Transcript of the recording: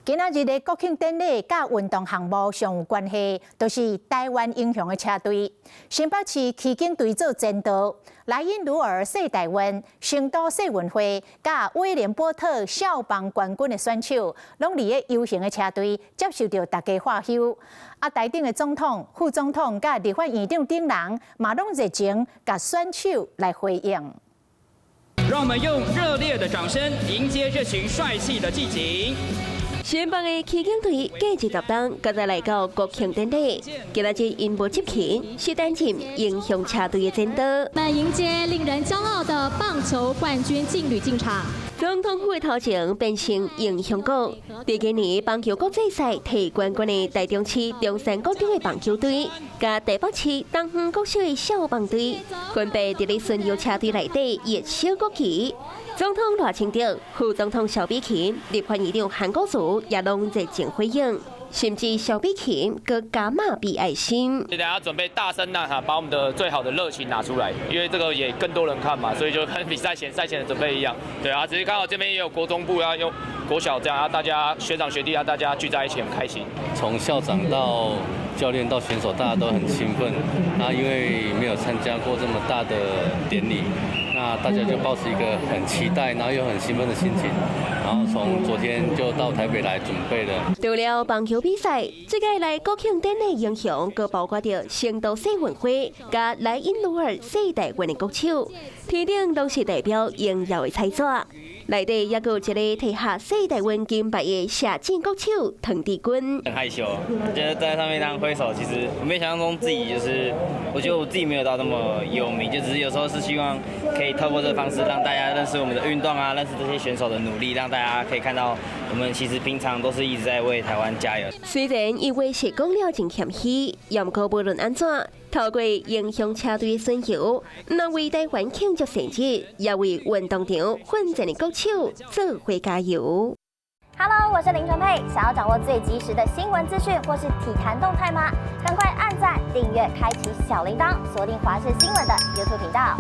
今仔日的国庆典礼甲运动项目上有关系，就是台湾英雄的车队。新北市骑警队做前导，莱茵鲁尔世大运、成都世运会甲威廉波特少棒冠军的选手，拢伫个游行的车队接受到大家欢休。台顶的总统、副总统甲立法院长等人，嘛拢热情甲选手来回应。让我们用热烈的掌声迎接这群帅气的骑警。 新北的骑警队假日搭档，今日来到国庆典礼。今日因无执勤，是担任英雄车队的前导。那迎接令人骄傲的棒球冠军劲旅进场。总统府的头前变成英雄国。第今年棒球国际赛提冠军的台中市中山国中的棒球队，甲台北市东方国小的少棒队，分别伫咧巡游车队内底热小国旗。 总统赖清德、副总统萧美琴、立法院长韩国瑜也拢热情回应，甚至萧美琴搁加码比爱心。大家准备大声呐喊，把我们的最好的热情拿出来，因为这个也更多人看嘛，所以就跟比赛前的准备一样。对啊，只是刚好这边也有国中部啊，有国小这样啊，大家学长学弟啊，大家聚在一起很开心。从校长到教练到选手，大家都很兴奋。因为没有参加过这么大的典礼。 那大家就抱持一个很期待，然后又很兴奋的心情，然后从昨天就到台北来准备了。除了棒球比赛，这届来国庆典礼英雄，佮包括着成都世运会、甲莱茵鲁尔世大运的国手，天顶都是代表荣耀的彩纸。内底也有一个摕下世大运金牌的射箭国手唐志军。很害羞，觉得在上面当挥手，其实我没想象中自己就是，我觉得我自己没有到那么有名，就只是有时候是希望可以透过这个方式让大家认识我们的运动啊，认识这些选手的努力，让大家可以看到我们其实平常都是一直在为台湾加油。虽然伊话是讲了真谦虚，也毋过无论安怎。 透过英雄车队的选游，那为台湾庆祝生日，也为运动场奋战的国手做回加油。Hello， 我是林纯佩。想要掌握最及时的新闻资讯或是体坛动态吗？赶快按赞、订阅、开启小铃铛，锁定华视新闻的 YouTube 频道。